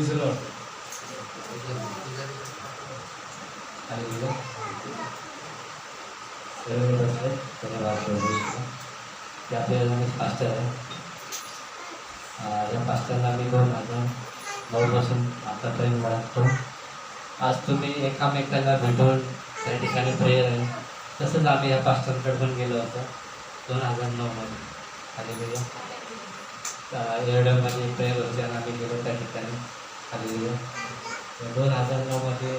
Praise the Lord. Hallelujah. सर्व बसले धन्यवाद प्रभूला की आपल्याला मी पास्टर आहे. या पास्टरला मी 2009 पासून आतापर्यंत वाटतो. आज तुम्ही एकामेकाला भेटून त्या ठिकाणी प्रेयर आहे. तसंच आम्ही या पास्टरकडे पण गेलो होतो 2009मध्ये. हालेलुया. एरडमध्ये प्रेयर होते आणि आम्ही गेलो त्या ठिकाणी. हालेलुया. 2009मध्ये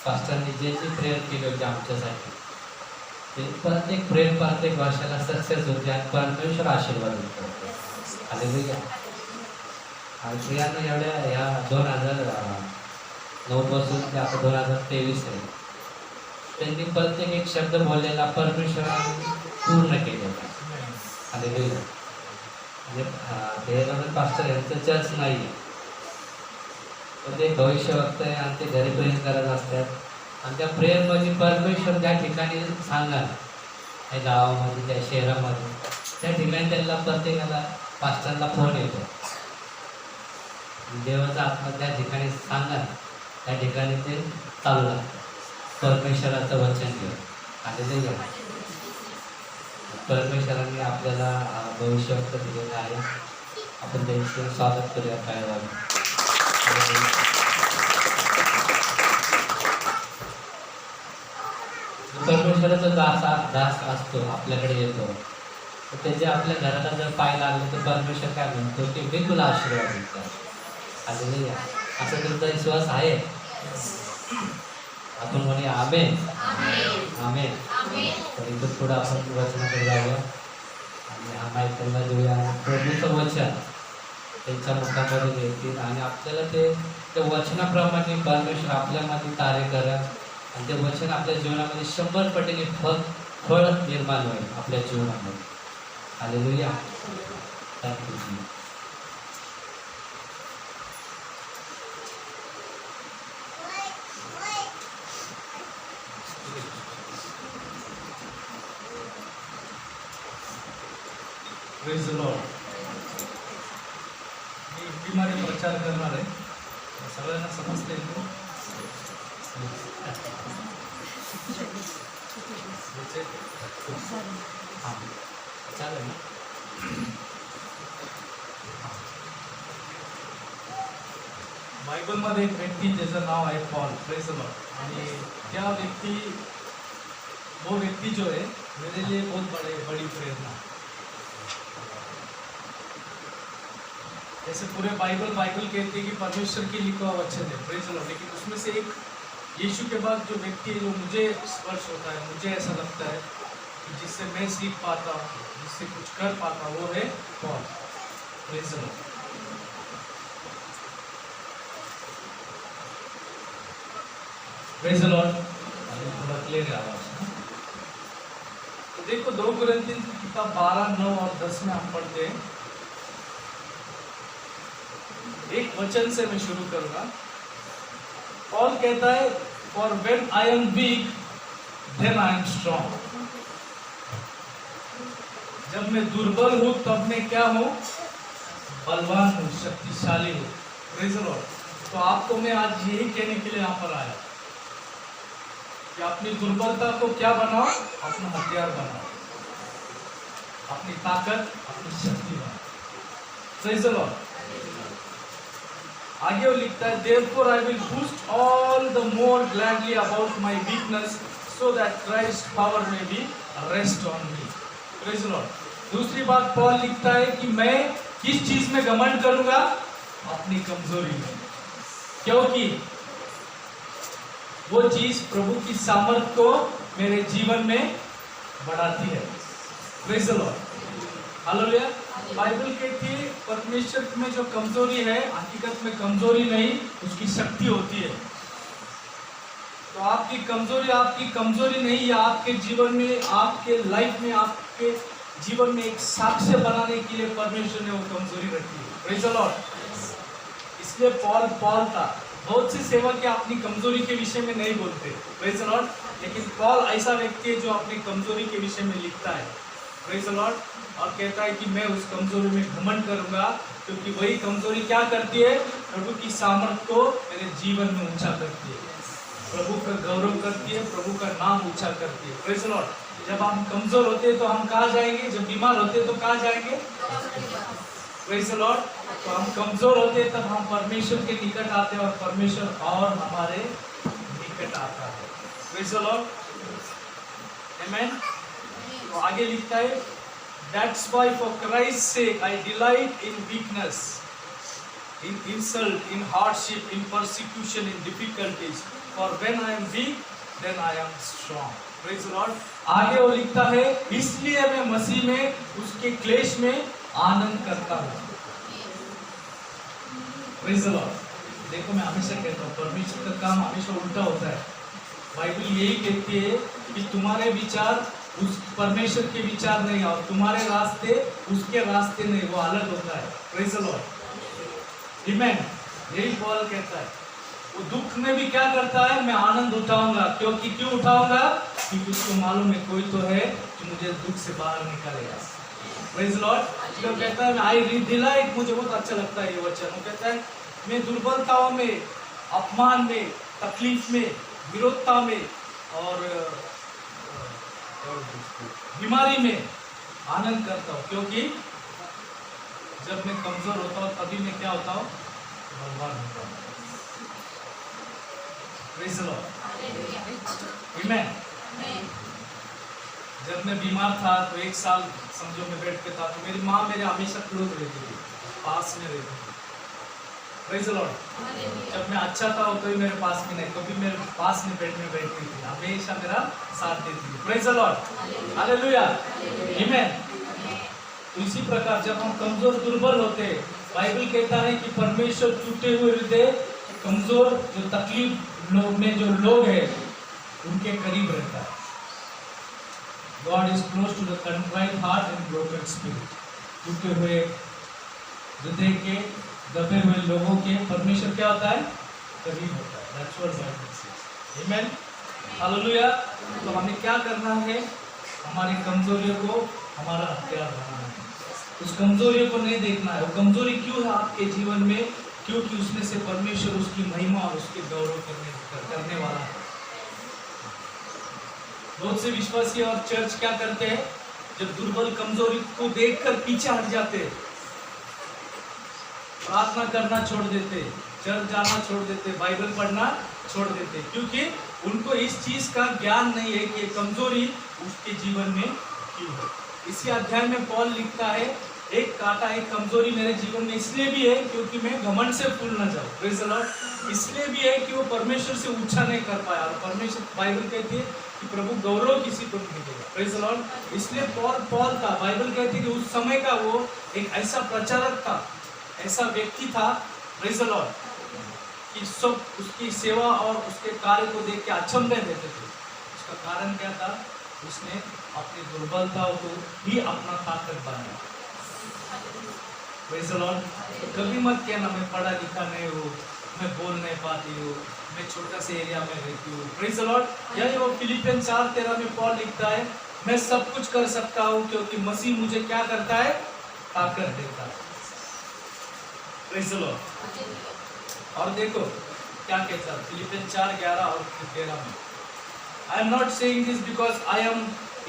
पास्टरने जे प्रेयर केली होती आमच्यासाठी ते प्रत्येक प्रेयर प्रत्येक वर्षाला सक्सेस होते आणि परमेश्वर आशीर्वाद देतो. हालेलुया. आणि प्रियानं एवढ्या ह्या 2009 पासून ते आता 2023 आहे. त्यांनी प्रत्येक एक शब्द बोललेला परमेश्वराने पूर्ण केलेला. हालेलुया. म्हणजे पास्टर यांचं चर्च नाही आहे, पण ते भविष्यवक्ता आहे आणि ते घरी प्रेयर करत असतात. आणि त्या प्रेयरमध्ये परमेश्वर ज्या ठिकाणी सांगा त्या गावामध्ये त्या शहरामध्ये त्या ठिकाणी त्यांना प्रत्येकाला पास्टरला फोन येतो. देवाचा आत्मा त्या ठिकाणी सांगा त्या ठिकाणी ते चालू लागतं परमेश्वराचं वचन घेऊन. आणि ते परमेश्वरांनी आपल्याला भविष्यवक्त दिलेलं आहे. आपण त्यांचं स्वागत करूया काय परमेश्वराचा दास असतो आपल्याकडे येतो तर त्याचे आपल्या घराला जर पाय लागले तर परमेश्वर काय म्हणतो की मी तुला आशीर्वाद देतो. हालेलुया. असा तुमचा विश्वास आहे? आपण म्हणे आमेन आमेन. तर इथं थोडं आपण वचनाकडे जाऊया आणि हा माईक त्यांना देऊया. प्रभूचं वचन त्यांच्या मुखामध्ये येतील आणि आपल्याला ते वचनाप्रमाणे परमेश्वर आपल्यामध्ये कार्य करा आणि ते वचन आपल्या जीवनामध्ये 100 पटीने फळ निर्माण होईल आपल्या जीवनामध्ये. Hallelujah. Thank you. Praise the Lord. मी हिंदीमध्ये प्रचार करणार आहे. सगळ्यांना समजते चालेल ना. बायबलमध्ये एक व्यक्ती ज्याचं नाव आहे पॉल. Praise the Lord. आणि त्या वो व्यक्ति जो है मेरे लिए बहुत बड़ी प्रेरणा. जैसे पूरे बाइबल कहती है कि परमेश्वर की लिखा हुआ वचन है. Praise the Lord. लेकिन उसमें से एक यीशु के बाद जो व्यक्ति जो मुझे स्पर्श होता है, मुझे ऐसा लगता है कि जिससे मैं सीख पाता हूँ, जिससे कुछ कर पाता हूँ, वो है Paul. Praise the Lord. Praise the Lord. थोड़ा क्लियर है आवाज. तो देखो 2 कुरिन्थियों की किताब 12, 9 और 10 में हम पढ़ते हैं. एक वचन से मैं शुरू करूंगा. पॉल कहता है for when I am weak then I am strong. जब मैं दुर्बल हूं तब मैं क्या हूं? बलवान हूं, शक्तिशाली हूं. Praise the Lord. तो आपको मैं आज यही कहने के लिए यहाँ पर आया कि अपनी दुर्बलता को क्या बनाओ? अपना हथियार बनाओ. अपनी ताकत, अपनी शक्ति बनाओ. Praise the Lord. आगे वो लिखता है therefore I will boast all the more gladly about my weakness so that Christ's power may be rest on me. Praise the Lord. दूसरी बात पॉल लिखता है कि मैं किस चीज में घमंड करूंगा? अपनी कमजोरी में, क्योंकि वो चीज प्रभु की सामर्थ को मेरे जीवन में बढ़ाती है. Praise the Lord. Hallelujah. Bible कहती है परमेश्वर में जो कमजोरी है हकीकत में कमजोरी नहीं, उसकी शक्ति होती है. तो आपकी कमजोरी नहीं, या आपके जीवन में, आपके लाइफ में, आपके जीवन में एक साक्ष्य बनाने के लिए परमेश्वर ने वो कमजोरी रखी है. Praise the Lord. इसलिए पॉल था. बहुत से सेवक अपनी कमजोरी के विषय में नहीं बोलते. Praise the Lord. लेकिन पॉल ऐसा व्यक्ति है जो अपनी कमजोरी के विषय में लिखता है. Praise the lord. और कहता है कि मैं उस कमजोरी में घमंड करूंगा, क्योंकि वही कमजोरी क्या करती है? प्रभु की सामर्थ को मेरे जीवन में ऊंचा करती है, प्रभु का गौरव करती है, प्रभु का नाम ऊंचा करती है। Praise the Lord. जब हम कमजोर होते हैं तो हम कहाँ जाएंगे? जब बीमार होते हैं तो कहाँ जाएंगे? Praise the Lord. तो हम कमजोर होते हैं तब हम परमेश्वर के निकट आते हैं और परमेश्वर और हमारे निकट आता है। Praise the Lord. आमेन। तो आगे लिखता है, That's why for Christ's sake I delight in weakness, in insult, in hardship, in persecution, in difficulties. For when I am weak, then I am strong. Praise the Lord. आगे वो लिखता है, इसलिए मैं मसीह में उसके क्लेश में आनंद करता हूँ। Praise the Lord. देखो मैं हमेशा कहता हूँ, परमेश्वर का काम हमेशा उल्टा होता है। बाइबल यही कहती है कि तुम्हारे विचार उस परमेश्वर के विचार नहीं, और तुम्हारे रास्ते उसके रास्ते नहीं, वो अलग होता है। Praise the Lord. आमेन। यही पॉल कहता है, वो दुख में भी क्या करता है? मैं आनंद उठाऊंगा। क्योंकि क्यों उठाऊंगा? क्योंकि उसको मालूम है कोई तो है कि मुझे दुख से बाहर निकालेगा। Praise the Lord. जो कहता है आई डिलाइट, मुझे बहुत अच्छा लगता है ये वचन। वो कहता है मैं दुर्बलताओं में, अपमान में, तकलीफ में, विरोधता में और बीमारी में आनंद करता हूँ, क्योंकि जब मैं कमजोर होता हूँ तभी मैं क्या होता हूँ? बलवान होता हूँ। Praise the Lord. आमेन। जब मैं बीमार था तो 1 साल समझो मैं बेड पे था, तो मेरी माँ मेरे हमेशा क्लोज रहती थी, पास में रहती थी। Praise the Lord. जब मैं अच्छा था तो ही मेरे पास में नहीं, कभी मेरे पास में बेड में बैठती थी, हमेशा मेरा साथ देती थी। Praise the Lord. हालेलुया। आमेन। तो इसी प्रकार जब हम कमजोर दुर्बल होते हैं, बाइबल कहता है कि परमेश्वर टूटे हुए हृदय, कमजोर जो तकलीफ लोग में जो लोग हैं उनके करीब रहता है। God is close to the contrite heart and broken spirit. टूटे हुए हृदय के, दबे हुए लोगों के परमेश्वर क्या होता है? करीब होता है। That's what Bible says. Amen. Hallelujah. तो हमें क्या करना है? हमारी कमजोरियों को हमारा हथियार बनाना है। उस कमजोरियों को नहीं देखना है। वो कमजोरी क्यों है आपके जीवन में? क्योंकि उसमें से परमेश्वर उसकी महिमा और उसके गौरव करने वाला है। बहुत से विश्वासी और चर्च क्या करते हैं? जब दुर्बल कमजोरी को देखकर पीछे हट जाते हैं, प्रार्थना करना छोड़ देते, चर्च जाना छोड़ देते, बाइबल पढ़ना छोड़ देते, क्योंकि उनको इस चीज का ज्ञान नहीं है कि कमजोरी उसके जीवन में क्यों है। इसी अध्याय में पॉल लिखता है, एक कांटा, एक कमजोरी मेरे जीवन में इसलिए भी है क्योंकि मैं घमंड से फूल न जाऊं। Praise the Lord. इसलिए भी है कि वो परमेश्वर से ऊंचा नहीं कर पाया, और परमेश्वर, बाइबल कहती है कि प्रभु गौरव किसी को नहीं देगा। Praise the Lord. इसलिए पॉल था, बाइबल कहती है कि उस समय का वो एक ऐसा प्रचारक था, ऐसा व्यक्ति था, प्रेज़ द लॉर्ड, कि सब उसकी सेवा और उसके कार्य को देख के अचंभे रहते थे। उसका कारण क्या था? उसने अपनी दुर्बलताओं को भी अपना ताकत बनाया। Praise the Lord. तो कभी मत कहना मैं पढ़ा लिखा नहीं हूँ, मैं बोल नहीं पाती हूँ, मैं छोटा से एरिया में रहती हूँ। Praise the lord. यही वो फिलिपियन 4:13 में पॉल लिखता है, मैं सब कुछ कर सकता हूँ क्योंकि मसीह मुझे क्या करता है? ताकत देता है। Praise the lord. और देखो क्या कहता है फिलिपियन 4:11 और 13 में, I am not saying this because I am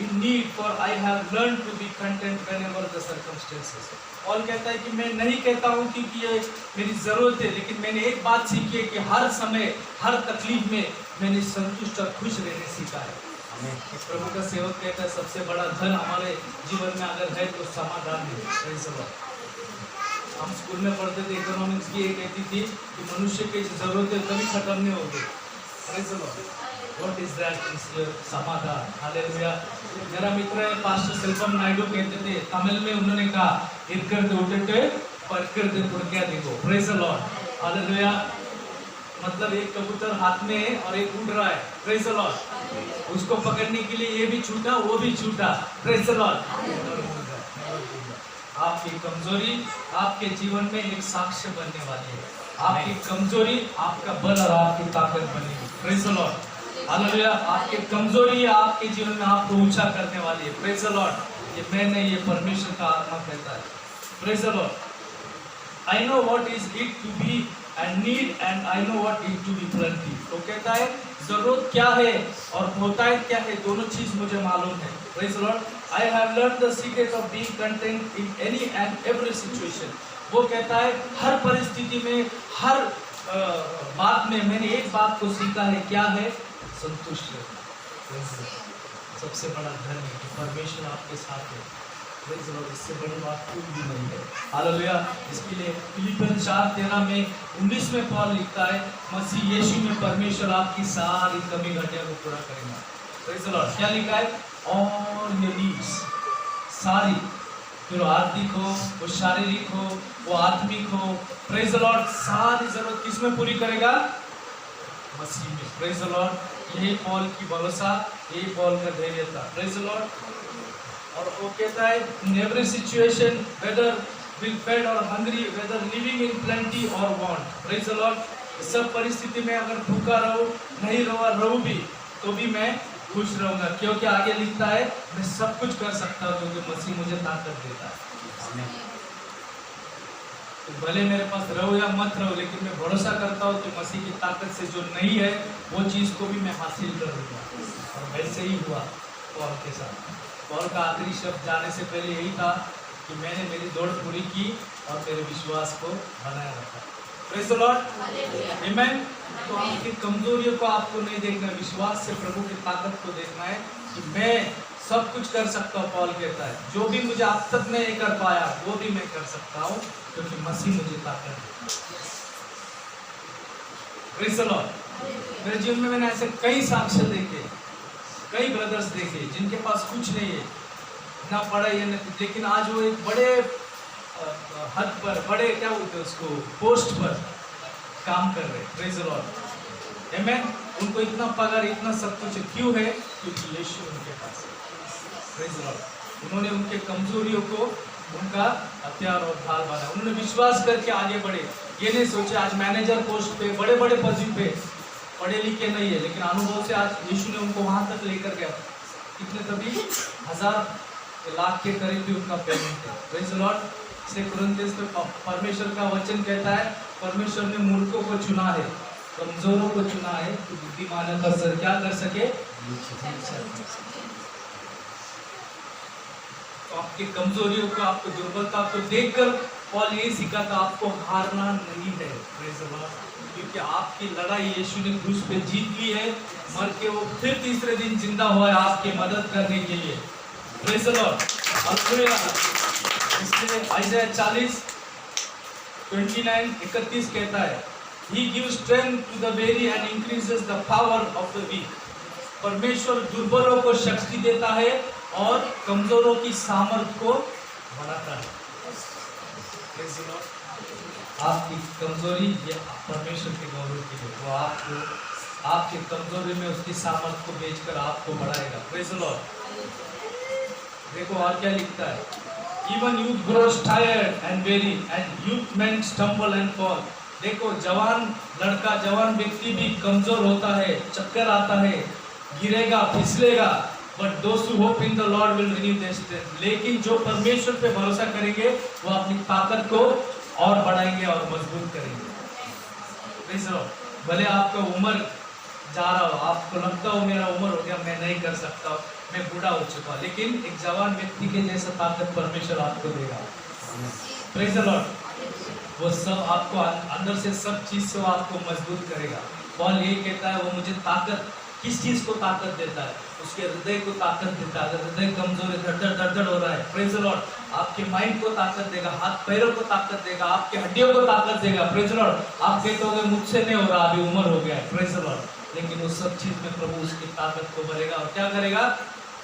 in need, for I have learned to be content whenever the circumstances. Paul कहता है कि मैं नहीं कहता हूँ कि ये मेरी ज़रूरत है, लेकिन मैंने एक बात सीखी है कि हर समय, हर तकलीफ में मैंने संतुष्ट और खुश रहने सीखा है। प्रभु का सेवक कहता है सबसे बड़ा धन हमारे जीवन में अगर है तो समाधान है। Praise the Lord. हम स्कूल में पढ़ते थे, इकोनॉमिक्स की एक कहती थी कि मनुष्य की ज़रूरतें कभी खत्म नहीं होगी। Praise the Lord. What is that? समाधान। हालेलुया। मेरा मित्र है पास्टर सेल्वम नायडू कहते थे, तमिल में उन्होंने कहा, इरकर्दे उठते परकर्दे पुरकिया देखो। Praise the Lord. हालेलुया। मतलब एक कबूतर हाथ में है और एक उड़ रहा है। Praise the Lord. उसको पकड़ने के लिए ये भी छूटा, वो भी छूटा। Praise the Lord. आपकी कमजोरी आपके जीवन में एक साक्ष्य बनने वाली है। आपकी कमजोरी आपका बल और आपकी ताकत बनेगी। Praise the Lord. हालेलुया। आपकी कमजोरी आपके जीवन में आपको ऊंचा करने वाली है। Praise the Lord. ये मैं नहीं, ये परमेश्वर का आत्मा कहता है। Praise the Lord. I know what is it to be and need and I know what it to be plenty. तो कहता है जरूरत क्या है और बहुतायत क्या है, दोनों चीज मुझे मालूम है. Praise the Lord. I have learned the secret of being content in any and every situation. वो कहता है हर परिस्थिति में, हर बात में मैंने एक बात को सीखा है, क्या है? संतुष्ट रहना. सबसे बड़ा धन है कि परमेश्वर आपके साथ है. इससे बड़ी बात कोई भी नहीं है. हालेलुया. इसके लिए फिलिपियन 4:13 में 19 में पौल लिखता है मसीह यीशु में परमेश्वर आपकी सारी कमी घटिया को पूरा करेगा. Praise the Lord. क्या लिखा है? ऑल योर नीड्स, सारी, फिर आर्थिक हो, वो शारीरिक हो, वो आत्मिक हो. Praise the lord. सारी जरूरत किसमें पूरी करेगा? मसीह में. Praise the lord. यही पौल की भरोसा, यही पौल का धैर्य था. Praise the lord. और वो कहता है in every situation whether well fed or hungry, whether living in plenty or want. Praise the lord. सब परिस्थिति में अगर भूखा रहूं, नहीं रहूं भी, तो भी मैं खुश रहूंगा, क्योंकि आगे लिखता है मैं सब कुछ कर सकता हूं क्योंकि मसीह मुझे ताकत देता है. तो भले मेरे पास रहो या मत रहो, लेकिन मैं भरोसा करता हूँ कि मसीह की ताकत से जो नहीं है वो चीज़ को भी मैं हासिल कर लूँगा. और वैसे ही हुआ पौल के साथ. पौल का आखिरी शब्द जाने से पहले यही था कि मैंने मेरी दौड़ पूरी की और मेरे विश्वास को बनाए रखा. Praise the Lord. आमेन. तो आपकी कमजोरियों को आपको नहीं देखना, विश्वास से प्रभु की ताकत को देखना है कि मैं सब कुछ कर सकता हूँ. पौल कहता है जो भी मुझे अब तक नहीं कर पाया वो भी मैं कर सकता हूँ क्योंकि मसीह मुझे ताकत देता है. Praise the Lord. मेरे जीवन में मैंने ऐसे कई साक्ष्य देखे, कई ब्रदर्स देखे जिनके पास कुछ नहीं है, ना पढ़ाई है ना, लेकिन आज वो एक बड़े हद पर, बड़े क्या बोलते हैं उसको, पोस्ट पर काम कर रहे. Praise the Lord. आमेन. उनको इतना पगार, इतना सब कुछ क्यों है? क्योंकि यीशु उनके पास है. Praise the Lord. उन्होंने उनके कमजोरियों को उनका हथियार और ढाल बनाया. उन्होंने विश्वास करके आगे बढ़े. ये नहीं सोचे आज मैनेजर पोस्ट पे, बड़े बड़े पद पे, पढ़े लिखे नहीं है, लेकिन अनुभव से आज यीशु ने उनको वहां तक लेकर गया. कितने कभी 1000 लाख के करीब भी उनका पेमेंट है. Praise the Lord. से कुरिन्थियों में परमेश्वर का वचन कहता है परमेश्वर ने मूर्खों को चुना है, कमजोरों को चुना है कि बुद्धिमानों का सर क्या कर सके. तो आपकी कमजोरियों को, आपको दुर्बलता को देखकर पौल यही सीखा था आपको हारना नहीं है. Praise the Lord. क्योंकि आपकी लड़ाई यीशु ने क्रूस पे जीत ली है, मर के वो फिर तीसरे दिन जिंदा हुआ है आपकी मदद करने के लिए. Praise the Lord. हालेलुया. इसलिए आइज़ाया 40:29-31 कहता है He gives strength to the weary and increases the power of the weak. परमेश्वर दुर्बलों को शक्ति देता है और कमजोरों की सामर्थ्य को बढ़ाता है. Praise the Lord. आपकी कमजोरी ये परमेश्वर के गौरव के लिए, वो आपको आपके कमजोरी में उसकी सामर्थ्य को बेचकर आपको बढ़ाएगा. Praise the Lord. देखो और क्या लिखता है. Even youth grows tired and weary, and youth men stumble and fall. देखो जवान लड़का, जवान व्यक्ति भी कमजोर होता है, चक्कर आता है, गिरेगा, फिसलेगा. But those who hope in the Lord will renew their strength. लेकिन जो परमेश्वर पे भरोसा करेंगे वो अपनी ताकत को और बढ़ाएंगे और मजबूत करेंगे. Praise the Lord. भले आपका उम्र जा रहा हो, आपको लगता हो मेरा उम्र हो गया, मैं नहीं कर सकता, मैं बूढ़ा हो चुका, लेकिन एक जवान व्यक्ति के जैसा ताकत परमेश्वर आपको देगा. Praise the lord. वो सब आपको अंदर से सब चीज से आपको मजबूत करेगा. पौल यही कहता है वो मुझे ताकत, किस चीज को ताकत देता है? उसके हृदय को ताकत देता है. अगर हृदय कमजोर है, धड़धड़ हो रहा है, प्रेज द लॉर्ड, आपके माइंड को ताकत देगा, हाथ पैरों को ताकत देगा, आपके हड्डियों को ताकत देगा. Praise the Lord. आप कहते होंगे मुझसे नहीं हो रहा, अभी उम्र हो गया है. Praise the Lord. लेकिन उस सब चीज में प्रभु उसकी ताकत को भरेगा और क्या करेगा?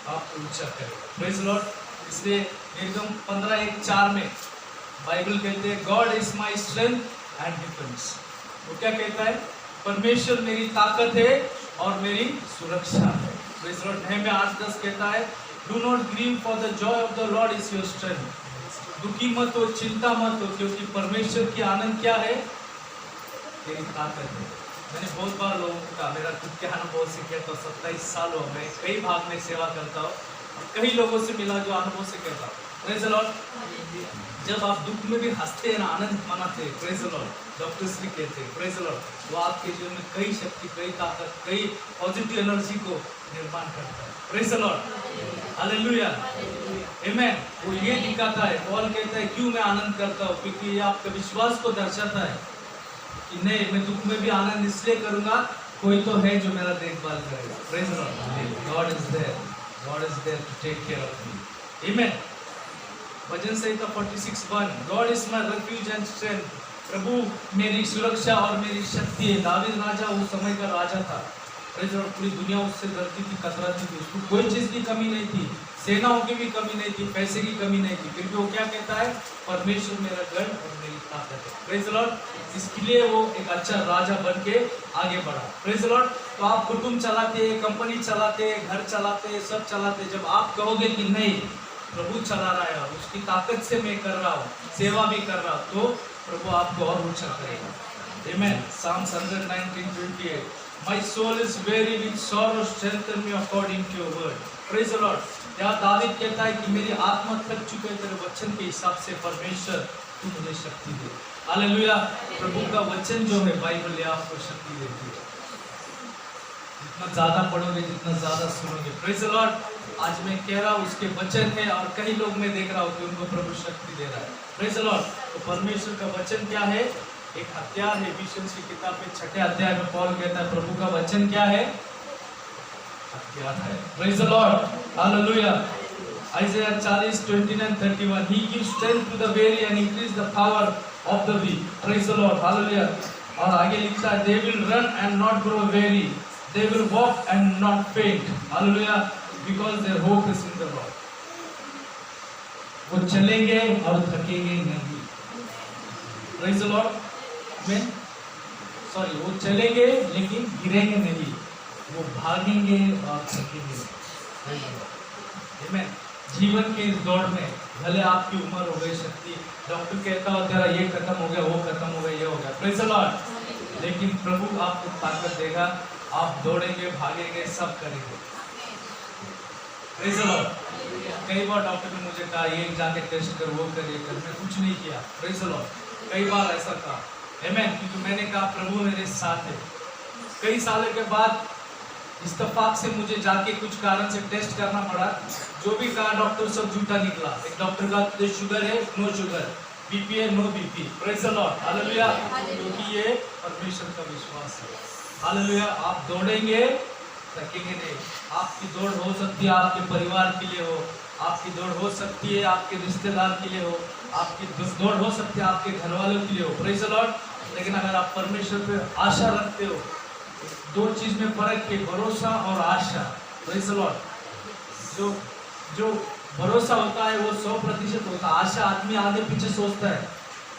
आपको ऊंचा करेगा. Praise the Lord. इसलिए एकदम 15:1-4 में बाइबल कहते हैं God is my strength and defence. वो क्या कहता है? परमेश्वर मेरी ताकत है और मेरी सुरक्षा है. Praise the Lord. नहम्याह 8:10 कहता है do not grieve for the joy of the Lord is your strength. दुखी मत हो, चिंता मत हो, क्योंकि परमेश्वर की आनंद क्या है? तेरी ताकत है. मैंने बहुत बार लोगों का, मेरा खुद के अनुभव से कहता हूँ, 27 साल हो, मैं कई भाग में सेवा करता हूँ और कई लोगों से मिला जो अनुभव से कहता हूँ प्रेज द लॉर्ड। जब आप दुख में भी हंसते हैं ना, आनंद मनाते हैं, praise the Lord, doctor Shri कहते हैं, प्रेज द लॉर्ड, वो आपके जीवन में कई शक्ति, कई ताकत, कई पॉजिटिव एनर्जी को निर्माण करता है, प्रेज द लॉर्ड, हालेलुया, आमेन। वो ये दिखाता है, पॉल कहता है क्यों मैं आनंद करता हूँ, क्योंकि ये आपके विश्वास को दर्शाता है कि नहीं, मैं दुख में भी आनंद इसलिए करूंगा, कोई तो है जो मेरा देखभाल करेगा, praise the lord, God is there, God is there to take care of me, amen. भजन संहिता 46:1, God is my refuge and strength, प्रभु मेरी सुरक्षा और मेरी शक्ति है। दावीद राजा उस समय का राजा था, प्रेज लॉर्ड, पूरी दुनिया उससे डरती थी, कतराती थी, उसको कोई चीज की कमी नहीं थी, सेनाओं की भी कमी नहीं थी, पैसे की कमी नहीं थी, फिर भी वो क्या कहता है, परमेश्वर मेरा गढ़ और मेरी ताकत है, प्रेज लॉर्ड। इसके लिए वो एक अच्छा राजा बन के आगे बढ़ा, प्रेज लॉर्ड। तो आप कुटुंब चलाते, कंपनी चलाते, घर चलाते, सब चलाते, जब आप कहोगे कि नहीं, प्रभु चला रहा है और उसकी ताकत से मैं कर रहा हूँ, सेवा भी कर रहा हूँ, तो प्रभु आपको और ऊंचा करेगा, आमेन। Psalm 119:28, My soul is weary with sorrow, strengthen me according to your word, praise the Lord। यहाँ दावीद कहता है कि मेरी आत्मा थक चुकी है, तेरे वचन के हिसाब से परमेश्वर तू मुझे शक्ति दे, हालेलुया। प्रभु का वचन जो है बाइबल, ये आपको शक्ति देती है, जितना ज्यादा पढ़ोगे, जितना ज्यादा सुनोगे, प्रेज द लॉर्ड। आज मैं कह रहा हूँ उसके वचन है, और कई लोग मैं देख रहा हूँ कि उनको प्रभु शक्ति दे रहा है, प्रेज द लॉर्ड। तो परमेश्वर का वचन क्या है, एक हथियार है। इफिसियंस की किताब के 6 अध्याय में पौल कहता है प्रभु का वचन क्या है, हथियार है, praise the Lord, hallelujah. Isaiah 40:29-31, He gives strength to the weary and increase the power of the weak, praise the Lord, hallelujah. और आगे लिखता है, They will run and not grow weary, they will walk and not faint, hallelujah, because their hope is in the Lord। वो चलेंगे और थकेंगे नहीं, praise the Lord, amen. Sorry, वो चलेंगे लेकिन गिरेंगे नहीं, वो भागेंगे और थकेंगे नहीं, आमेन। जीवन के इस दौड़ में भले आपकी उम्र हो गई, शक्ति, डॉक्टर कहता हो तेरा ये खत्म हो गया, वो खत्म हो गया, ये हो गया, प्रेज द लॉर्ड, लेकिन प्रभु आपको ताकत देगा, आप दौड़ेंगे, भागेंगे, सब करेंगे, प्रेज द लॉर्ड। कई बार डॉक्टर ने मुझे कहा ये जाके टेस्ट कर, वो कर, ये कर, मैं कुछ नहीं किया, प्रेज द लॉर्ड। कई बार ऐसा कहा, आमेन, क्योंकि मैंने कहा प्रभु मेरे साथ है। कई सालों के बाद इत्तेफाक से मुझे जाके कुछ कारण से टेस्ट करना पड़ा, जो भी कहा डॉक्टर सब झूठा निकला। एक डॉक्टर का तुझे शुगर है, नो शुगर, बीपी है, no BP, praise the Lord, hallelujah, क्योंकि ये परमेश्वर का विश्वास है, हालेलुया। आप दौड़ेंगे, थकेंगे नहीं। आपकी दौड़ हो सकती है आपके परिवार के लिए हो, आपकी दौड़ हो सकती है आपके रिश्तेदार के लिए हो, आपकी दौड़ हो सकती है आपके घर वालों के लिए हो, प्रेज द लॉर्ड। लेकिन अगर आप परमेश्वर पे आशा रखते हो, दो चीज में फर्क है, भरोसा और आशा, प्रेज द लॉर्ड। जो भरोसा होता है वो 100% होता है, आशा आदमी आगे पीछे सोचता है,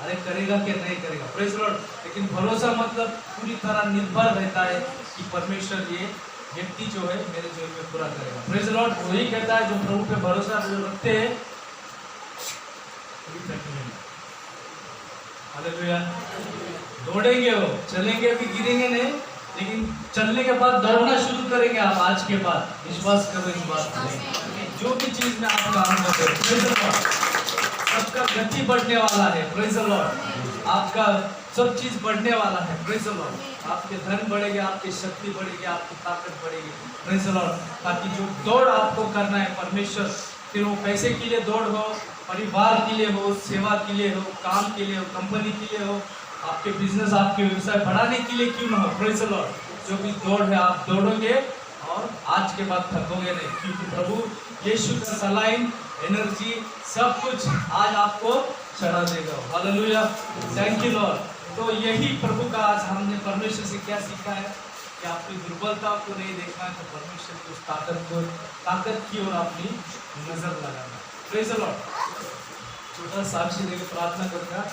अरे करेगा क्या नहीं करेगा, प्रेज द लॉर्ड। लेकिन भरोसा मतलब पूरी तरह निर्भर रहता है कि परमेश्वर ये व्यक्ति जो है मेरे जीवन में पूरा करेगा, प्रेज द लॉर्ड। वही कहता है जो प्रभु पे भरोसा रखते हैं, हालेलुया। दौड़ेंगे हो, चलेंगे भी, गिरेंगे नहीं, लेकिन चलने के बाद दौड़ना शुरू करेंगे आप आज के बाद, विश्वास करो इस बात पे। जो भी चीज में आप काम कर रहे हो, प्रेज द लॉर्ड, सबका गति बढ़ने वाला है, प्रेज द लॉर्ड। आपका सब चीज बढ़ने वाला है, प्रेज द लॉर्ड। आपके धन बढ़ेंगे, आपकी शक्ति बढ़ेगी, आपकी ताकत बढ़ेगी, प्रेज द लॉर्ड। ताकि जो दौड़ आपको करना है परमेश्वर, फिर वो पैसे के लिए दौड़ हो, परिवार के लिए हो, सेवा के लिए हो, काम के लिए हो, कंपनी के लिए हो, आपके बिजनेस, आपके व्यवसाय बढ़ाने के लिए क्यों ना हो, प्रेज द लॉर्ड। जो भी दौड़ है आप दौड़ोगे और आज के बाद थकोगे नहीं, क्योंकि प्रभु यीशु का सलाइन, एनर्जी, सब कुछ आज आपको चढ़ा देगा, हालेलुया, थैंक यू लॉर्ड। तो यही प्रभु का आज हमने परमेश्वर से क्या सीखा है कि आपकी दुर्बलता को नहीं देखना है, तो परमेश्वर की उस ताकत की ओर अपनी नजर लगाना, प्रेज द लॉर्ड। छोटा साक्षी देकर प्रार्थना करूंगा।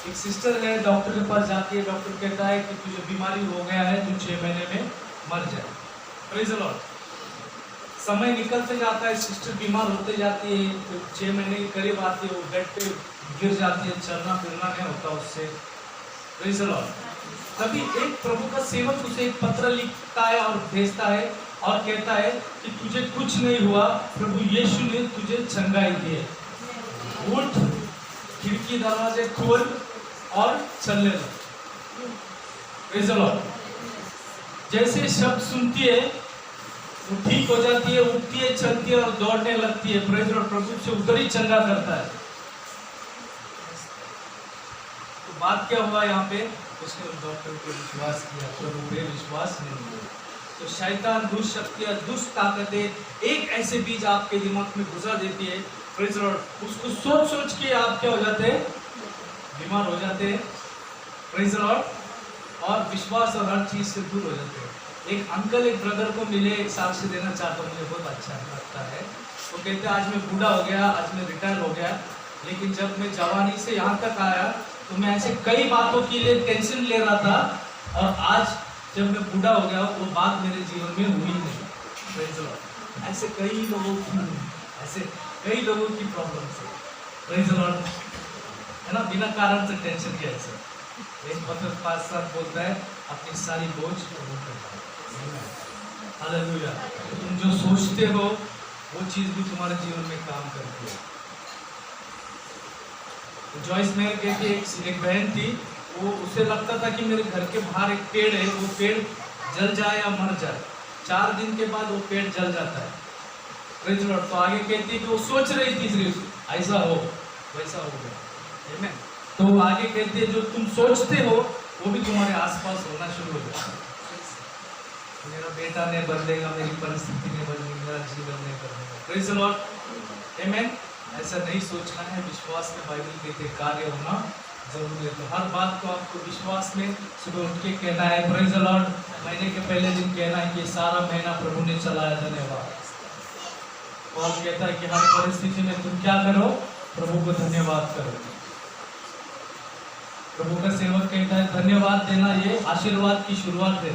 एक सिस्टर है, डॉक्टर के पास जाती है, डॉक्टर कहता है कि तुझे बीमारी हो गया है, तू 6 महीने में मर जाए, प्रेज द लॉर्ड। समय निकलते जाता है, सिस्टर बीमार होते जाती है, तो 6 महीने के करीब आती है, वो बेड पे गिर जाती है, चलना फिरना नहीं होता उससे, प्रेज द लॉर्ड। तभी एक प्रभु का सेवक उसे एक पत्र लिखता है और भेजता है और कहता है कि तुझे कुछ नहीं हुआ, प्रभु यीशु ने तुझे चंगाई दी है, उठ, खिड़की दरवाजे खोल और चलने लग। Praise the Lord. जैसे शब्द सुनती है वो ठीक हो जाती है, उठती है, चलती है और दौड़ने लगती है। Praise the Lord. प्रभु से उधर ही चंगा करता है। तो बात क्या हुआ यहाँ पे? उसने डॉक्टर पे विश्वास किया, प्रभु पे विश्वास नहीं किया। तो शैतान, दुष्ट शक्तियां, दुष्ट ताकतें एक ऐसे बीज आपके दिमाग में घुसा देती है। Praise the Lord. उसको सोच सोच के आप क्या हो जाते हैं? बीमार हो जाते हैं। Praise the lord. और विश्वास और हर चीज से दूर हो जाते हैं। एक अंकल एक ब्रदर को मिले, एक साल से देना चाहता हूँ, मुझे बहुत अच्छा लगता है। वो कहते हैं आज मैं बूढ़ा हो गया, आज मैं रिटायर हो गया, लेकिन जब मैं जवानी से यहाँ तक आया तो मैं ऐसे कई बातों के लिए टेंशन ले रहा था, और आज जब मैं बूढ़ा हो गया वो बात मेरे जीवन में हुई नहीं। Praise the Lord. ऐसे कई लोगों की प्रॉब्लम है। Praise the Lord. है ना, बिना कारण से टेंशन के ऐसे। एक पत्र 5:7 बोलता है अपनी सारी बोझ प्रभु पे डालो। हालेलुया। तुम जो सोचते हो वो चीज भी तुम्हारे जीवन में काम करती है। जॉइस मेयर कहती एक बहन थी, वो उसे लगता था कि मेरे घर के बाहर एक पेड़ है, वो पेड़ जल जाए या मर जाए। 4 दिन के बाद वो पेड़ जल जाता है। Praise the Lord. तो आगे कहती है कि वो सोच रही थी सिर्फ ऐसा हो वैसा हो गया। आमीन। तो आगे कहते हैं जो तुम सोचते हो वो भी तुम्हारे आसपास होना शुरू हो जाता है। मेरा बेटा नहीं बदलेगा, मेरी परिस्थिति नहीं बदलेगी, मेरा जीवन नहीं बदलेगा। Praise the Lord. आमीन। ऐसा नहीं सोचना है। विश्वास में बाइबल कहते हैं कार्य होना जरूरी है। तो हर बात को आपको विश्वास में सुबह उठ के कहना है। Praise the Lord. महीने के पहले दिन कहना है कि सारा महीना प्रभु ने चलाया, धन्यवाद। और कहता है कि हर परिस्थिति में तुम क्या करो? प्रभु को धन्यवाद करो। प्रभु का सेवक कहता है धन्यवाद देना ये आशीर्वाद की शुरुआत है।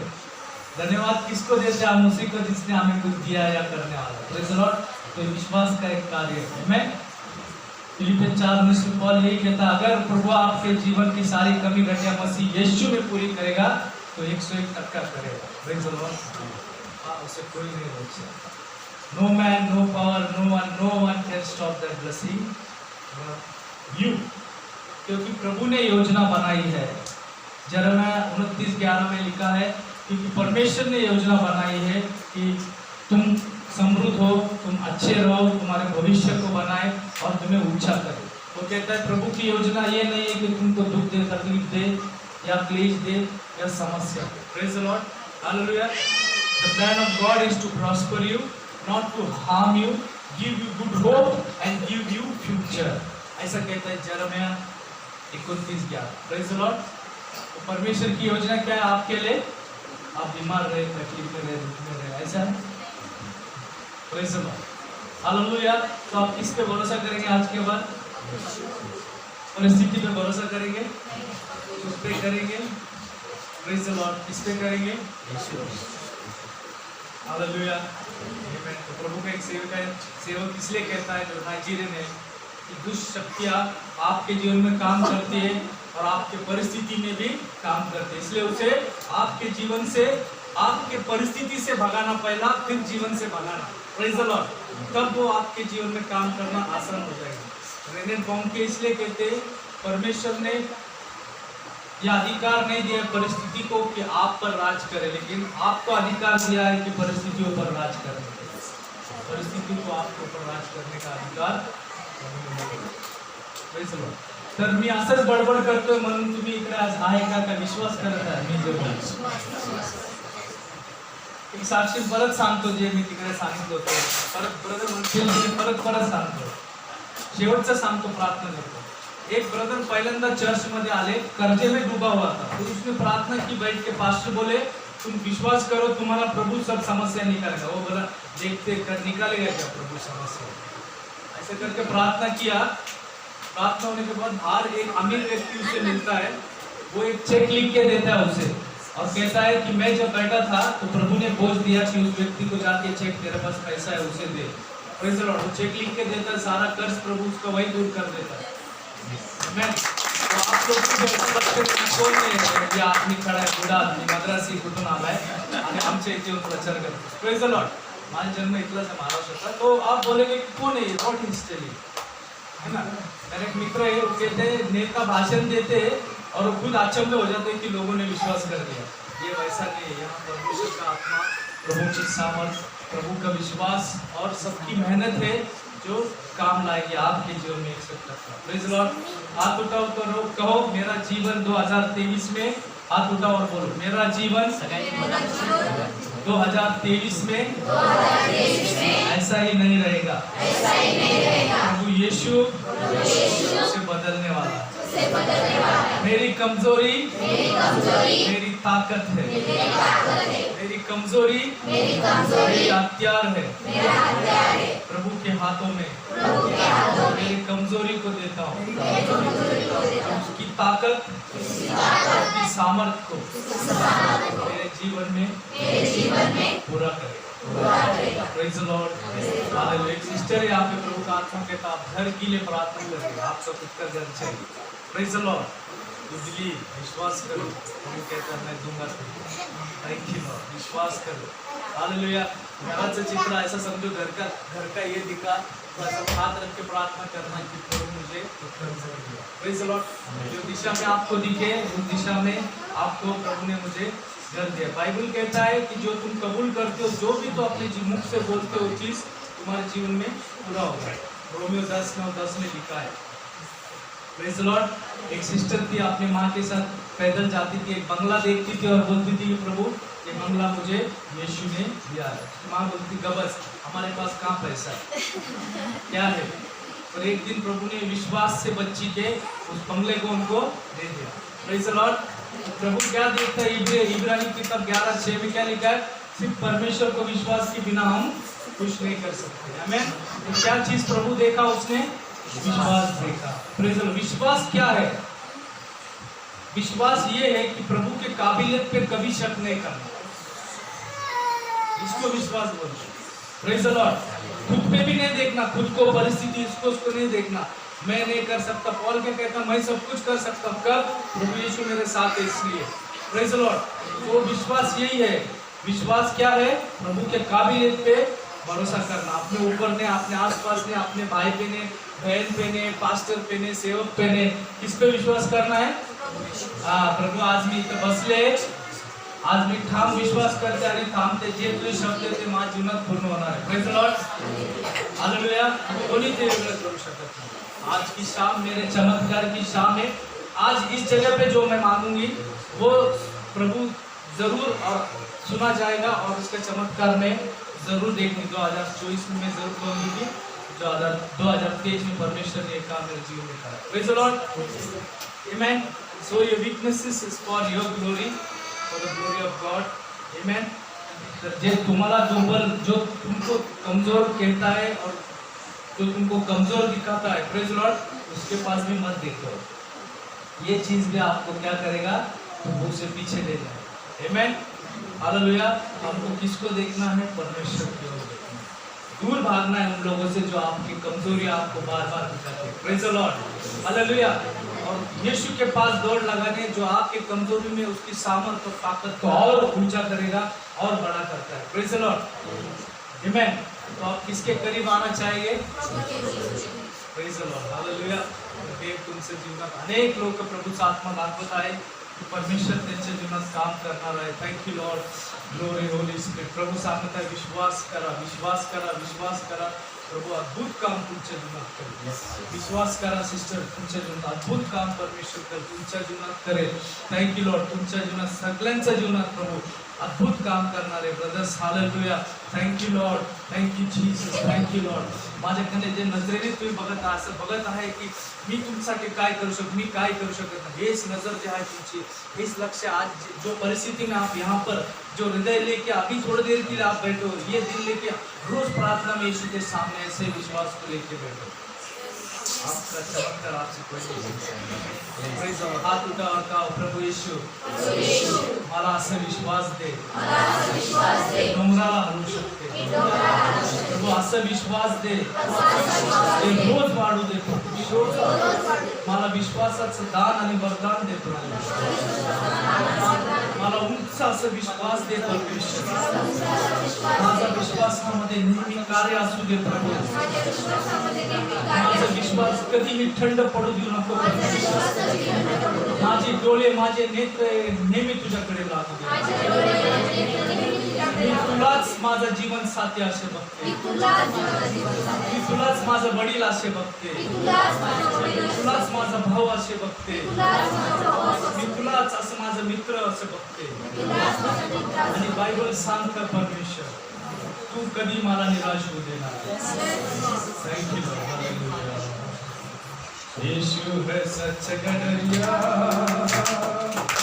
धन्यवाद किसको देते हैं? हम उसी को जिसने हमें कुछ दिया या करने वाला। Praise the Lord. तो विश्वास का एक कार्य है। मैं फिलिपियन 4:19 में पौल यही कहता है अगर प्रभु आपके जीवन की सारी कमी घटिया मसीह यीशु में पूरी करेगा तो 101% करेगा। Praise the Lord. उसे कोई नहीं रोक सकता। No man, no power, no one can stop that blessing you. क्योंकि प्रभु ने योजना बनाई है। यिर्मयाह 29:11 में लिखा है क्योंकि परमेश्वर ने योजना बनाई है कि तुम समृद्ध हो, तुम अच्छे रहो, तुम्हारे भविष्य को बनाए और तुम्हें ऊंचा करे। तो कहता है प्रभु की योजना ये नहीं है कि तुमको दुख दे, तकलीफ दे या क्लेश दे या समस्या। Praise the Lord. Hallelujah. The plan of God is to prosper you, not to harm you, give you good hope and give you future. ऐसा कहता है यिर्मयाह 29:11। Praise the Lord. तो परमेश्वर की योजना क्या है आपके लिए? आप बीमार रहे, तकलीफ में रहे, दुख में रहे, ऐसा है। Praise the Lord. हालेलुया। तो आप किस पे भरोसा करेंगे आज के बाद? परिस्थिति पे भरोसा करेंगे, उस पे करेंगे। Praise the Lord. किस पे करेंगे? यीशु। हालेलुया। आमीन। तो प्रभु का एक सेवक इसलिए कहता है जो नाइजीरियन है कि दुष्ट शक्तियाँ आपके जीवन में काम करती है और आपके परिस्थिति में भी काम करती है। इसलिए उसे आपके जीवन से, आपके परिस्थिति से भगाना पहला, फिर जीवन से भगाना। Praise the Lord. तब वो आपके जीवन में काम करना आसान हो जाएगा। रेनेट बॉन्के इसलिए कहते हैं परमेश्वर ने यह अधिकार नहीं दिया परिस्थिति को कि आप पर राज करे, लेकिन आपको अधिकार दिया है कि परिस्थितियों पर राज करने का। परिस्थिति को आपके ऊपर राज करने का अधिकार। तर मी असंच बडबड करतोय म्हणून तुम्ही इकडे आज आहे का विश्वास करत आहे? मी जो एक साक्षी परत सांगतो जे मी तिकडे सांगितलं होतं, परत ब्रदर म्हणतील परत सांगतो, शेवटचं सांगतो, प्रार्थना करतो। एक ब्रदर पहले चर्च में आले, कर्जे में डूबा हुआ था, तो उसने प्रार्थना की बैठ के। पास्टर बोले तुम विश्वास करो तुम्हारा प्रभु सब समस्या निकालेगा। वो बोला देखते कर निकालेगा क्या प्रभु समस्या? ऐसे करके प्रार्थना किया। प्रार्थना होने के बाद बाहर एक अमीर व्यक्ति उसे मिलता है, वो एक चेक लिख के देता है उसे और कहता है कि मैं जब बैठा था तो प्रभु ने बोझ दिया कि उस व्यक्ति को जाके चेक तेरे पास पैसा है उसे दे। Praise the lord. वो चेक लिख के देता है, सारा कर्ज प्रभु उसका वही दूर कर देता है। तो आप लोग कोण नाही, आदमी खडा आहे, बुडा आदमी मद्रासी कुठून आलाय आणि आमच्या इथे प्रचार करतो। Praise the Lord. माझा जन्म इथलाच आहे महाराष्ट्राचा। तो आप बोलेंगे कि कौन है ये? What is telling? है ना। मेरे एक मित्र है, वो कहते हैं नेता भाषण देते हैं और वो खुद अचंभे हो जाते हैं कि लोगों ने विश्वास कर दिया। ये वैसा नहीं है, यहाँ परमेश्वर का आत्मा, प्रभु की सामर्थ, प्रभु का विश्वास और सबकी मेहनत है जो काम लाएगी आपके जीवन में 100%। Praise Lord. हाथ उठाओ करो, कहो मेरा जीवन 2023 में, हाथ उठाओ और बोलो मेरा जीवन 2023 में ऐसा ही नहीं रहेगा। प्रभु यीशु से बदलने वाला। मेरी कमजोरी मेरी ताकत है। मेरी कमजोरी मेरी हथियार है। प्रभु के हाथों में मेरी कमजोरी को देता हूँ। उसकी ताकत, उसकी सामर्थ को मेरे जीवन में पूरा करेगा। Praise the Lord. हालेलुया। एक सिस्टर है यहाँ पे, प्रभु का आत्मा कहता आप घर के लिए प्रार्थना करेंगे, आप सब उत्तर देना चाहिए। Praise the Lord. बिजली विश्वास करो, प्रभु कहता मैं दूंगा तुमको। Thank you Lord. विश्वास करो। हालेलुया। घराचं चित्र ऐसा समझो, घर का ये दिखा, बस अब हाथ रख के प्रार्थना करना कि प्रभु मुझे उत्तर जरूर दिया। Praise the Lord. जो दिशा में आपको दिखे उस दिशा में आपको प्रभु ने मुझे घर दिया। बाइबल कहता है कि जो तुम कबूल करते हो, जो भी तो अपने मुख से बोलते हो चीज तुम्हारे जीवन में पूरा होगा। रोमियो 10:9-10 में लिखा है। Praise the Lord. एक सिस्टर थी, अपने माँ के साथ पैदल जाती थी, एक बंगला देखती थी और बोलती थी कि प्रभु ये बंगला मुझे यीशु ने दिया है। माँ बोलती गबस, हमारे पास कहाँ पैसा है, क्या है। और एक दिन प्रभु ने विश्वास से बच्ची के उस बंगले को उनको दे दिया। Praise the Lord. प्रभु क्या देखता है, इब्रानी किताब 11:6 में क्या लिखा है, सिर्फ परमेश्वर को विश्वास के बिना हम कुछ नहीं कर सकते। आमीन। तो क्या चीज प्रभु देखा, उसने विश्वास देखा। Praise the Lord. विश्वास क्या है? विश्वास ये है कि प्रभु के काबिलियत पे कभी शक नहीं करना, इसको विश्वास बोलते हैं। Praise the Lord. खुद पे भी नहीं देखना, खुद को परिस्थिति इसको उसको नहीं देखना, मैं नहीं कर सकता। पॉल क्या कहता, मैं सब कुछ कर सकता हूँ, कब? प्रभु यीशु मेरे साथ है इसलिए। Praise the Lord. तो विश्वास यही है। विश्वास क्या है? प्रभु के काबिलियत पे भरोसा करना, अपने ऊपर ने, अपने आसपास ने, अपने भाई पे ने, बहन पे ने, पास्टर पे ने, सेवक पे ने, किस पे विश्वास करना है? प्रभू आज मी इथं बसले, आज मी ठाम विश्वास करते आणि थांबते, जे तुझे शब्द ते माझ्या जीवनात पूर्ण होणार आहे। Praise the Lord. हालेलुया। कोणी ते वेगळं करू शकत नाही। आज की शाम मेरे चमत्कार की शाम है। आज इस जगह पे जो मैं मांगूंगी वो प्रभु जरूर और सुना जाएगा और उसका चमत्कार में जरूर देखने 2024 में जरूर कहूँगी, 2023 में परमेश्वर ने काम मेरे जीवन में करा। Praise the Lord. Amen. So your weaknesses is for your glory, for the glory of God. Amen. जे तुम्हारा जो तुमको कमजोर कहता है और जो तुमको कमजोर दिखाता है, प्रेज़ द लॉर्ड, उसके पास भी मत देखो। ये चीज भी आपको क्या करेगा, प्रभु से पीछे ले जाएगा। आमेन। हालेलुया। हमको किसको देखना है? परमेश्वर की ओर देखना है। दूर भागना है उन लोगों से जो आपकी कमजोरी आपको बार बार दिखाते हैं। Praise the Lord. हालेलुया। और यीशु के पास दौड़ लगाने जो आपके कमजोरी में उसकी सामर्थ और ताकत को और ऊंचा करेगा और बड़ा करता है। Praise the Lord. आमेन। तो आप किसके करीब आना चाहिए? Praise the Lord. हालेलुया। देव तुमचे जीवनात अनेक लोक प्रभूचा आत्मा दाखवत आहे की परमेश्वर त्यांच्या जीवनात काम करणार आहे। Thank you lord. Glory holy spirit. प्रभू सांगत आहे विश्वास करा, विश्वास करा, विश्वास करा। प्रभु अद्भुत काम तुमच्या जीवनात करेल। विश्वास करा सिस्टर, तुमच्या जीवनात अद्भुत काम परमेश्वर करेल, तुमच्या जीवनात करेल। Thank you Lord. तुमच्या जीवनात सगळ्यांच्या जीवनात प्रभू अद्भुत काम करणारे brothers. Hallelujah. Thank you Lord. Thank you Jesus. Thank you Lord. माझ्याकडे जे नजरेने तुम्ही बघत आहात, असं बघत आहे की मी तुमच्यासाठी काय करू शकतो, मी काय करू शकत नाही, हेच नजर जे आहे तुमची, हेच लक्ष्य। आज जो परिस्थिति में आप यहाँ पर जो हृदय लेके अभी थोड़ी देर के लिए आप बैठे हो, ये दिल लेके रोज प्रार्थना में यीशु के सामने ऐसे विश्वास को लेके बैठो। आपका चमत्कार आपसे कोई नहीं सकता। हाथ उठा और कहा प्रभु यीशु मला असं विश्वास दे, डोंगराला हलवू शकते। प्रभु असं विश्वास दे, रोज वाढू दे। मला विश्वासाचं दान आणि वरदान दे प्रभू. मला उंच असं विश्वास दे परमेश्वर. माझा विश्वासामध्ये नेहमी कार्य असू दे प्रभू. माझा विश्वास कधीही थंड पडू देऊ नको परमेश्वर. माझे डोळे माझे नेत्र नेहमी तुझ्याकडे लागू दे. मी तुलाच माझा जीवन साथी असे बघते. मी तुलाच माझा वडील असे बघते. तुलाच माझा भाऊ असे बघते. मी तुलाच असं माझा मित्र असे बघते. आणि बायबल सांगतं परमेश्वर तू कधी मला निराश होऊ देणार. थँक्यू यीशु है सच गडरिया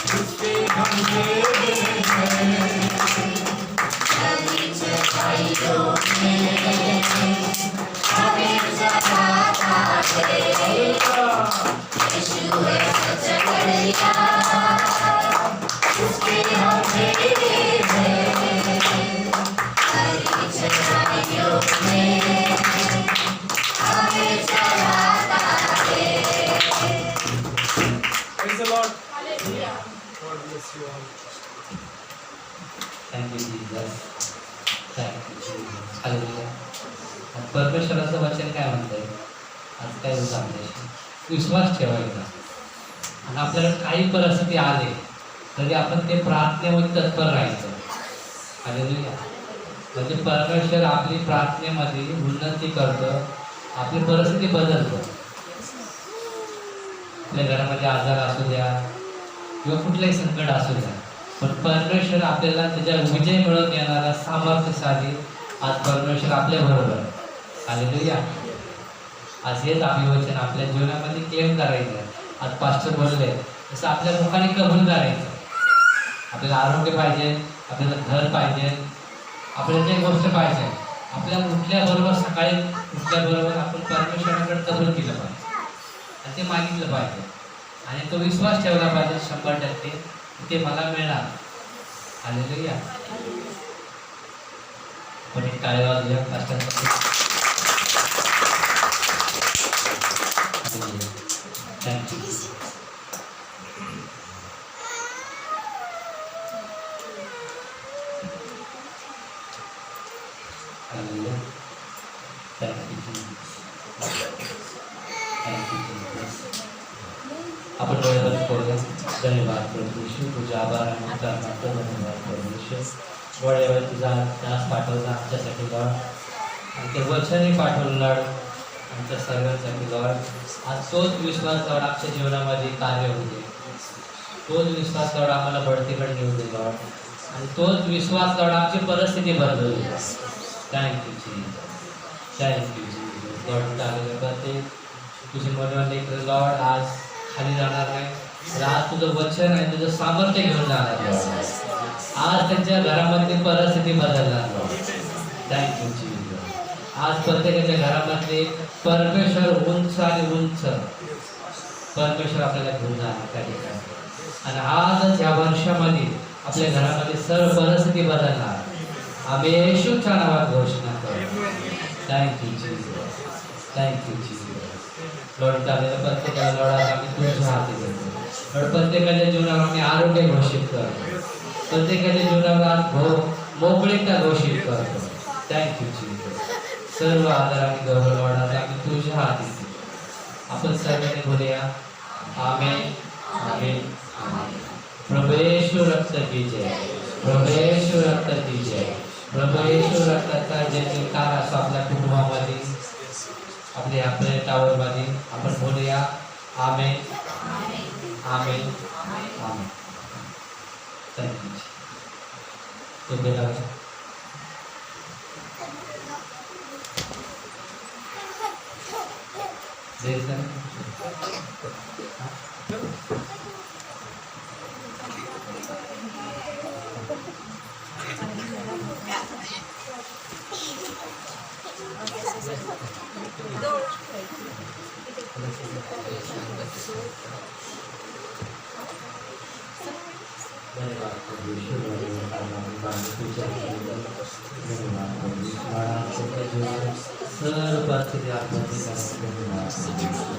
उसके हम देव हैं. Praise the Lord. God bless you all. Thank you Jesus. Thank you Jesus. Hallelujah. परमेश्वराचं वचन काय म्हणतंय आज काय होतं आपल्याशी विश्वास ठेवायचा. आणि आपल्याला काही परिस्थिती आले तरी आपण ते प्रार्थनेमध्ये तत्पर राहायचं. हालेलुया. म्हणजे परमेश्वर आपली प्रार्थनेमध्ये उन्नती करतं, आपली परिस्थिती बदलतं. आपल्या घरामध्ये आजार असू द्या किंवा कुठलंही संकट असू द्या, पण परमेश्वर आपल्याला त्याच्या विजय मिळवून येणारा सामर्थ्यशाली आज परमेश्वर आपल्या बरोबर. हालेलुया. आज हेच अभिवचन आपल्या जीवनामध्ये क्लेम करायचं. आज पास्टर बोलले तसं आपल्या मुखाने कबूल करायचं. आपल्याला आरोग्य पाहिजे, आपल्याला घर पाहिजे, आपल्याला जे गोष्ट पाहिजे, आपल्या उठल्याबरोबर सकाळी उठल्याबरोबर आपण परमेश्वराकडे कबूल केलं पाहिजे आणि ते मागितलं पाहिजे आणि तो विश्वास ठेवला पाहिजे 100% ते मला मिळणार. हालेलुया. पण एक टाळी वाजूया पास्टरसाठी. Thank you. Hallelujah. Thank you, Jesus. Thank you, Jesus. आपण डोळे बंद करूया. धन्यवाद प्रभू येशू. तुझे आभार आणि उद्धारणार्थ धन्यवाद प्रभू येशू. डोळ्यावर तुझा दास पाठवला आमच्यासाठी लॉर्ड आणि ते वचनही पाठवलं लॉर्ड आमच्या सर्वांसाठी लॉर्ड. आज तोच विश्वास लॉर्ड आमच्या जीवनामध्ये कार्य होते. तोच विश्वास लॉर्ड आम्हाला बढतीकडे नेऊ दे लॉर्ड आणि तोच विश्वास लॉर्ड आमची परिस्थिती बदलू दे. Thank you Jesus. Thank you Jesus. Lord चालेल करते तुझी मनवाने लॉर्ड आज खाली जाणार नाही. आज तुझं वचन आणि तुझं सामर्थ्य घेऊन जाणार लॉर्ड. आज त्यांच्या घरामध्ये परिस्थिती बदलणार लॉर्ड. Thank you Jesus. आज प्रत्येकाच्या घरामध्ये परमेश्वर उंच आणि उंच परमेश्वर आपल्याला घेऊन जाणार त्या ठिकाणी. आणि आजच या वर्षामध्ये आपल्या घरामध्ये सर्व परिस्थिती बदलणार. आम्ही येशूच्या नावात घोषणा करतो. Thank you Jesus. Thank you Jesus. Lord चालेल प्रत्येकाला लॉर्ड आम्ही तुझ्या हाती देतो. लॉर्ड प्रत्येकाच्या जीवनावर आम्ही आरोग्य घोषित करतो. प्रत्येकाच्या जीवनावर आज मोकळीकता घोषित करतो. Thank you Jesus. सर्व आदर आणि गौरव लॉर्ड आज आम्ही तुझ्या हाती देतो. आपण सर्वांनी बोलूया आमेन आमेन आमेन. प्रभू येशू रक्त की जय. प्रभू येशू रक्त की जय. प्रभू येशू रक्ताचा जयकार असो आपल्या कुटुंबामध्ये आपल्या आपल्या टावरमध्ये. आपण बोलूया आमेन आमेन आमेन. थँक्यू. तुम्ही सर्व परिस्थिती आपण